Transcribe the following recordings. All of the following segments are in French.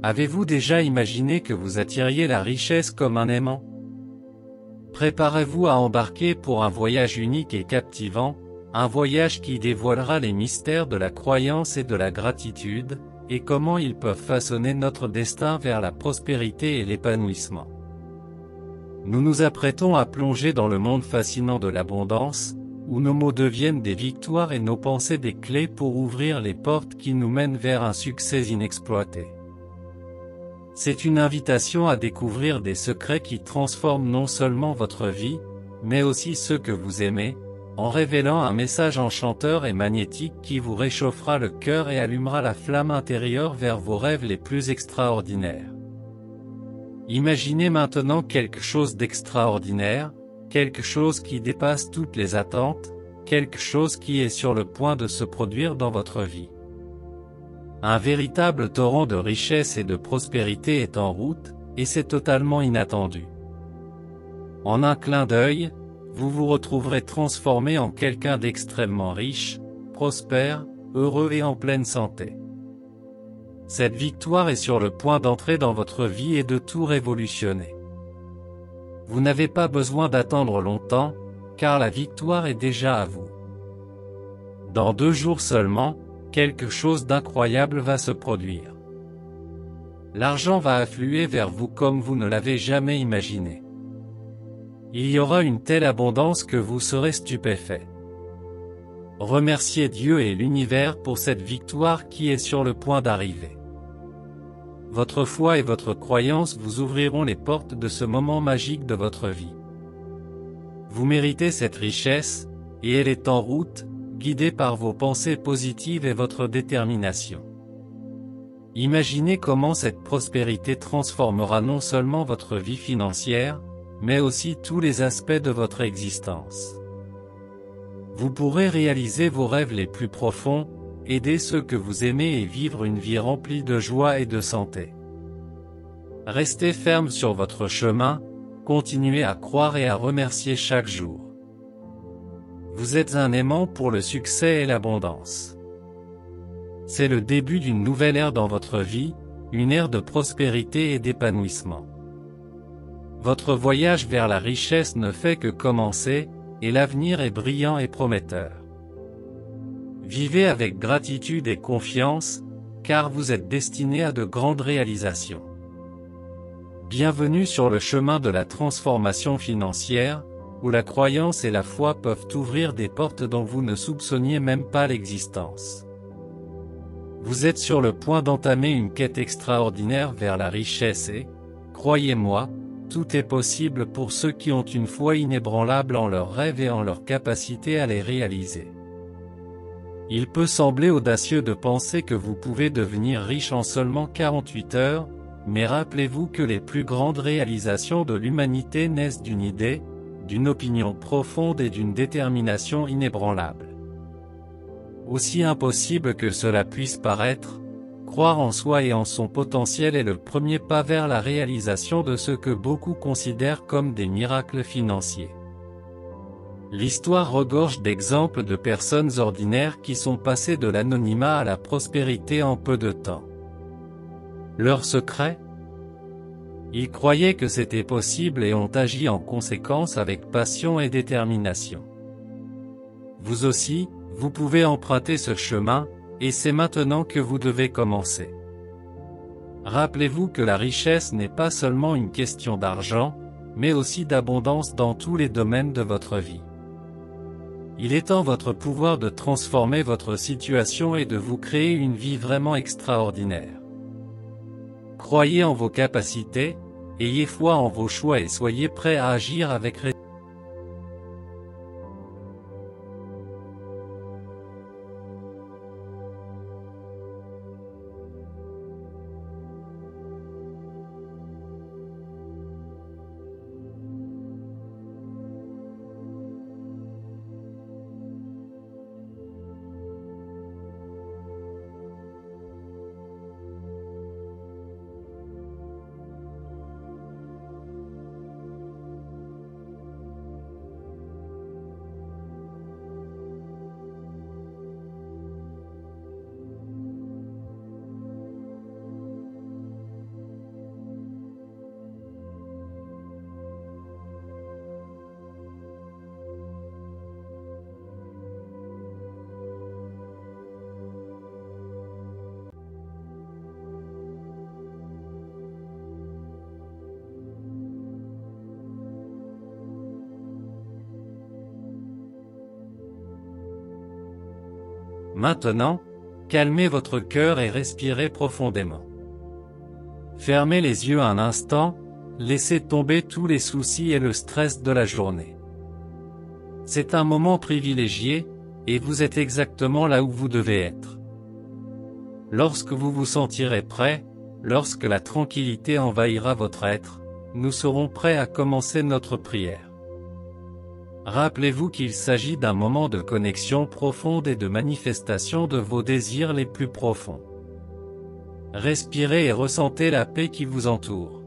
Avez-vous déjà imaginé que vous attiriez la richesse comme un aimant? Préparez-vous à embarquer pour un voyage unique et captivant, un voyage qui dévoilera les mystères de la croyance et de la gratitude, et comment ils peuvent façonner notre destin vers la prospérité et l'épanouissement. Nous nous apprêtons à plonger dans le monde fascinant de l'abondance, où nos mots deviennent des victoires et nos pensées des clés pour ouvrir les portes qui nous mènent vers un succès inexploité. C'est une invitation à découvrir des secrets qui transforment non seulement votre vie, mais aussi ceux que vous aimez, en révélant un message enchanteur et magnétique qui vous réchauffera le cœur et allumera la flamme intérieure vers vos rêves les plus extraordinaires. Imaginez maintenant quelque chose d'extraordinaire, quelque chose qui dépasse toutes les attentes, quelque chose qui est sur le point de se produire dans votre vie. Un véritable torrent de richesse et de prospérité est en route, et c'est totalement inattendu. En un clin d'œil, vous vous retrouverez transformé en quelqu'un d'extrêmement riche, prospère, heureux et en pleine santé. Cette victoire est sur le point d'entrer dans votre vie et de tout révolutionner. Vous n'avez pas besoin d'attendre longtemps, car la victoire est déjà à vous. Dans 2 jours seulement, quelque chose d'incroyable va se produire. L'argent va affluer vers vous comme vous ne l'avez jamais imaginé. Il y aura une telle abondance que vous serez stupéfait. Remerciez Dieu et l'univers pour cette victoire qui est sur le point d'arriver. Votre foi et votre croyance vous ouvriront les portes de ce moment magique de votre vie. Vous méritez cette richesse, et elle est en route, guidée par vos pensées positives et votre détermination. Imaginez comment cette prospérité transformera non seulement votre vie financière, mais aussi tous les aspects de votre existence. Vous pourrez réaliser vos rêves les plus profonds, aider ceux que vous aimez et vivre une vie remplie de joie et de santé. Restez ferme sur votre chemin, continuez à croire et à remercier chaque jour. Vous êtes un aimant pour le succès et l'abondance. C'est le début d'une nouvelle ère dans votre vie, une ère de prospérité et d'épanouissement. Votre voyage vers la richesse ne fait que commencer, et l'avenir est brillant et prometteur. Vivez avec gratitude et confiance, car vous êtes destiné à de grandes réalisations. Bienvenue sur le chemin de la transformation financière, où la croyance et la foi peuvent ouvrir des portes dont vous ne soupçonniez même pas l'existence. Vous êtes sur le point d'entamer une quête extraordinaire vers la richesse et, croyez-moi, tout est possible pour ceux qui ont une foi inébranlable en leurs rêves et en leur capacité à les réaliser. Il peut sembler audacieux de penser que vous pouvez devenir riche en seulement 48 heures, mais rappelez-vous que les plus grandes réalisations de l'humanité naissent d'une idée, d'une opinion profonde et d'une détermination inébranlable. Aussi impossible que cela puisse paraître, croire en soi et en son potentiel est le premier pas vers la réalisation de ce que beaucoup considèrent comme des miracles financiers. L'histoire regorge d'exemples de personnes ordinaires qui sont passées de l'anonymat à la prospérité en peu de temps. Leur secret? Ils croyaient que c'était possible et ont agi en conséquence avec passion et détermination. Vous aussi, vous pouvez emprunter ce chemin, et c'est maintenant que vous devez commencer. Rappelez-vous que la richesse n'est pas seulement une question d'argent, mais aussi d'abondance dans tous les domaines de votre vie. Il est en votre pouvoir de transformer votre situation et de vous créer une vie vraiment extraordinaire. Croyez en vos capacités, ayez foi en vos choix et soyez prêts à agir avec résolution. Maintenant, calmez votre cœur et respirez profondément. Fermez les yeux un instant, laissez tomber tous les soucis et le stress de la journée. C'est un moment privilégié, et vous êtes exactement là où vous devez être. Lorsque vous vous sentirez prêt, lorsque la tranquillité envahira votre être, nous serons prêts à commencer notre prière. Rappelez-vous qu'il s'agit d'un moment de connexion profonde et de manifestation de vos désirs les plus profonds. Respirez et ressentez la paix qui vous entoure.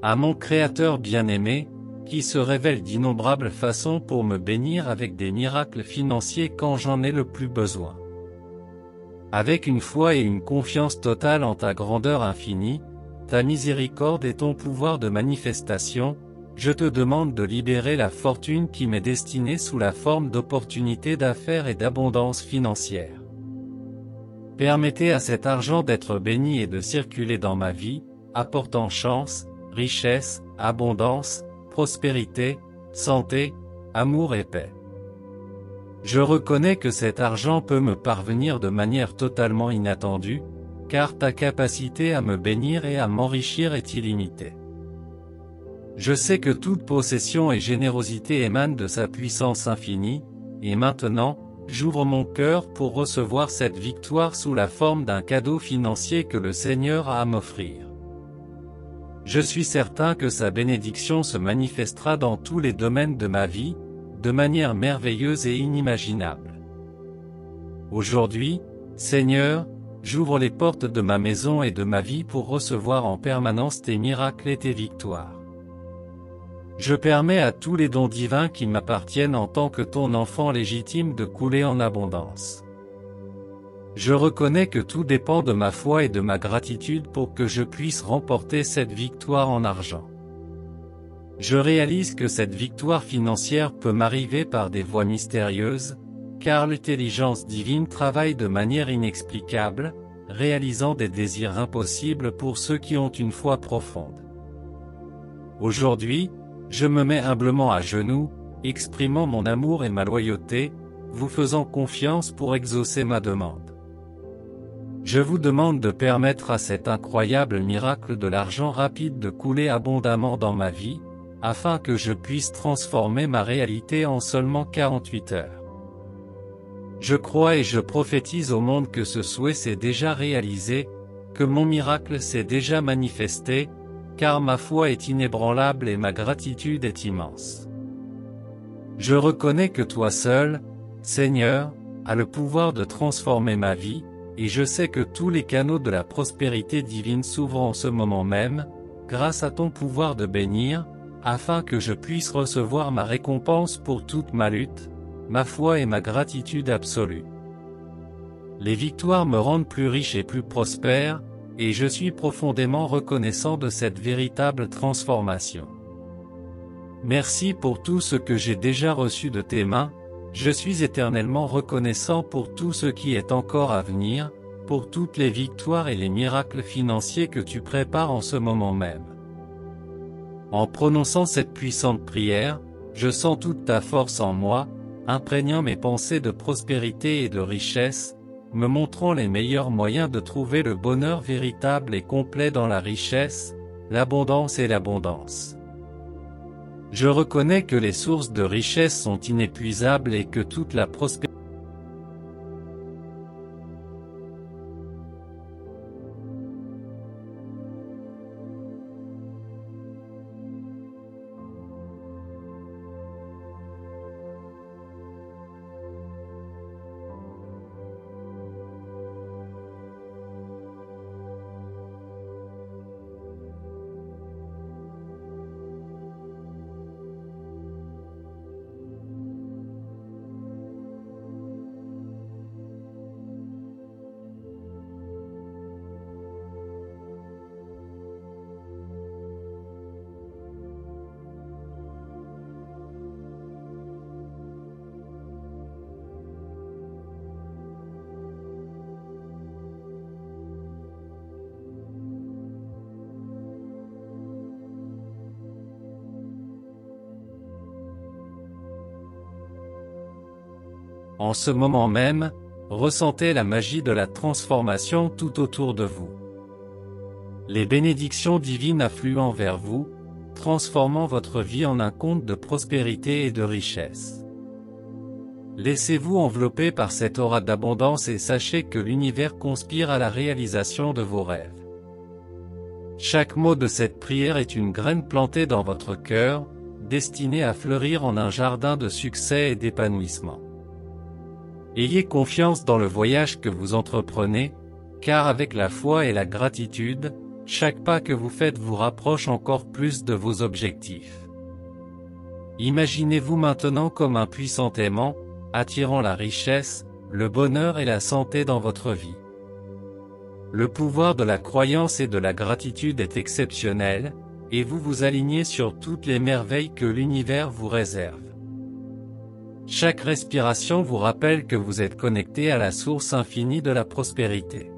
À mon Créateur bien-aimé, qui se révèle d'innombrables façons pour me bénir avec des miracles financiers quand j'en ai le plus besoin. Avec une foi et une confiance totale en ta grandeur infinie, ta miséricorde et ton pouvoir de manifestation, je te demande de libérer la fortune qui m'est destinée sous la forme d'opportunités d'affaires et d'abondance financière. Permettez à cet argent d'être béni et de circuler dans ma vie, apportant chance, richesse, abondance, prospérité, santé, amour et paix. Je reconnais que cet argent peut me parvenir de manière totalement inattendue, car ta capacité à me bénir et à m'enrichir est illimitée. Je sais que toute possession et générosité émanent de sa puissance infinie, et maintenant, j'ouvre mon cœur pour recevoir cette victoire sous la forme d'un cadeau financier que le Seigneur a à m'offrir. Je suis certain que sa bénédiction se manifestera dans tous les domaines de ma vie, de manière merveilleuse et inimaginable. Aujourd'hui, Seigneur, j'ouvre les portes de ma maison et de ma vie pour recevoir en permanence tes miracles et tes victoires. Je permets à tous les dons divins qui m'appartiennent en tant que ton enfant légitime de couler en abondance. Je reconnais que tout dépend de ma foi et de ma gratitude pour que je puisse remporter cette victoire en argent. Je réalise que cette victoire financière peut m'arriver par des voies mystérieuses, car l'intelligence divine travaille de manière inexplicable, réalisant des désirs impossibles pour ceux qui ont une foi profonde. Aujourd'hui, je me mets humblement à genoux, exprimant mon amour et ma loyauté, vous faisant confiance pour exaucer ma demande. Je vous demande de permettre à cet incroyable miracle de l'argent rapide de couler abondamment dans ma vie, afin que je puisse transformer ma réalité en seulement 48 heures. Je crois et je prophétise au monde que ce souhait s'est déjà réalisé, que mon miracle s'est déjà manifesté, car ma foi est inébranlable et ma gratitude est immense. Je reconnais que toi seul, Seigneur, as le pouvoir de transformer ma vie, et je sais que tous les canaux de la prospérité divine s'ouvrent en ce moment même, grâce à ton pouvoir de bénir, afin que je puisse recevoir ma récompense pour toute ma lutte, ma foi et ma gratitude absolue. Les victoires me rendent plus riche et plus prospère, et je suis profondément reconnaissant de cette véritable transformation. Merci pour tout ce que j'ai déjà reçu de tes mains, je suis éternellement reconnaissant pour tout ce qui est encore à venir, pour toutes les victoires et les miracles financiers que tu prépares en ce moment même. En prononçant cette puissante prière, je sens toute ta force en moi, imprégnant mes pensées de prospérité et de richesse, me montrant les meilleurs moyens de trouver le bonheur véritable et complet dans la richesse, l'abondance et l'abondance. Je reconnais que les sources de richesse sont inépuisables et que toute la prospérité En ce moment même, ressentez la magie de la transformation tout autour de vous. Les bénédictions divines affluent vers vous, transformant votre vie en un conte de prospérité et de richesse. Laissez-vous envelopper par cette aura d'abondance et sachez que l'univers conspire à la réalisation de vos rêves. Chaque mot de cette prière est une graine plantée dans votre cœur, destinée à fleurir en un jardin de succès et d'épanouissement. Ayez confiance dans le voyage que vous entreprenez, car avec la foi et la gratitude, chaque pas que vous faites vous rapproche encore plus de vos objectifs. Imaginez-vous maintenant comme un puissant aimant, attirant la richesse, le bonheur et la santé dans votre vie. Le pouvoir de la croyance et de la gratitude est exceptionnel, et vous vous alignez sur toutes les merveilles que l'univers vous réserve. Chaque respiration vous rappelle que vous êtes connecté à la source infinie de la prospérité.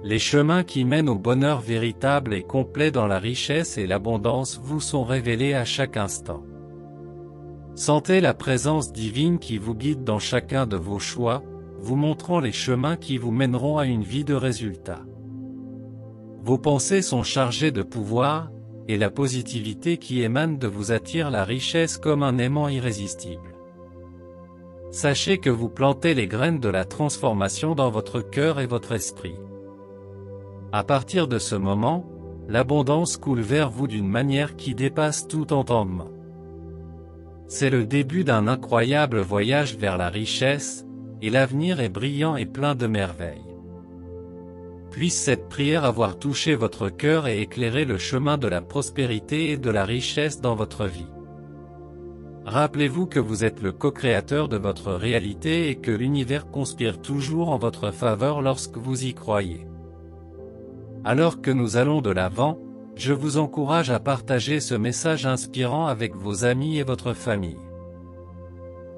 Les chemins qui mènent au bonheur véritable et complet dans la richesse et l'abondance vous sont révélés à chaque instant. Sentez la présence divine qui vous guide dans chacun de vos choix, vous montrant les chemins qui vous mèneront à une vie de résultats. Vos pensées sont chargées de pouvoir, et la positivité qui émane de vous attire la richesse comme un aimant irrésistible. Sachez que vous plantez les graines de la transformation dans votre cœur et votre esprit. À partir de ce moment, l'abondance coule vers vous d'une manière qui dépasse tout entendement. C'est le début d'un incroyable voyage vers la richesse, et l'avenir est brillant et plein de merveilles. Puisse cette prière avoir touché votre cœur et éclairé le chemin de la prospérité et de la richesse dans votre vie. Rappelez-vous que vous êtes le co-créateur de votre réalité et que l'univers conspire toujours en votre faveur lorsque vous y croyez. Alors que nous allons de l'avant, je vous encourage à partager ce message inspirant avec vos amis et votre famille.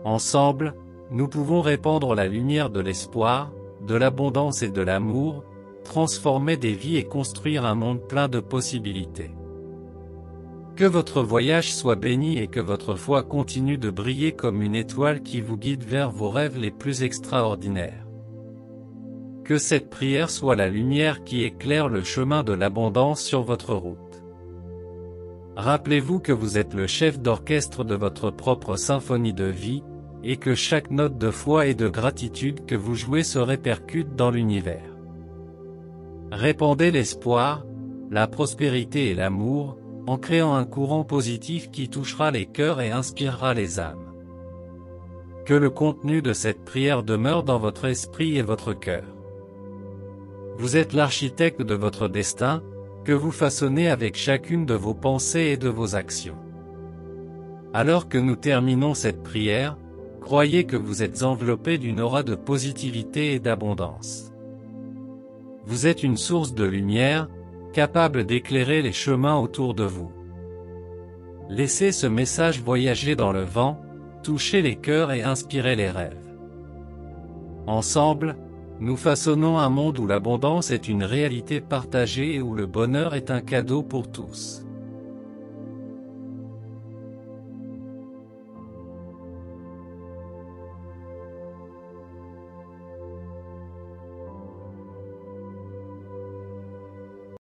Ensemble, nous pouvons répandre la lumière de l'espoir, de l'abondance et de l'amour, transformer des vies et construire un monde plein de possibilités. Que votre voyage soit béni et que votre foi continue de briller comme une étoile qui vous guide vers vos rêves les plus extraordinaires. Que cette prière soit la lumière qui éclaire le chemin de l'abondance sur votre route. Rappelez-vous que vous êtes le chef d'orchestre de votre propre symphonie de vie, et que chaque note de foi et de gratitude que vous jouez se répercute dans l'univers. Répandez l'espoir, la prospérité et l'amour, en créant un courant positif qui touchera les cœurs et inspirera les âmes. Que le contenu de cette prière demeure dans votre esprit et votre cœur. Vous êtes l'architecte de votre destin, que vous façonnez avec chacune de vos pensées et de vos actions. Alors que nous terminons cette prière, croyez que vous êtes enveloppé d'une aura de positivité et d'abondance. Vous êtes une source de lumière, capable d'éclairer les chemins autour de vous. Laissez ce message voyager dans le vent, toucher les cœurs et inspirer les rêves. Ensemble, nous façonnons un monde où l'abondance est une réalité partagée et où le bonheur est un cadeau pour tous.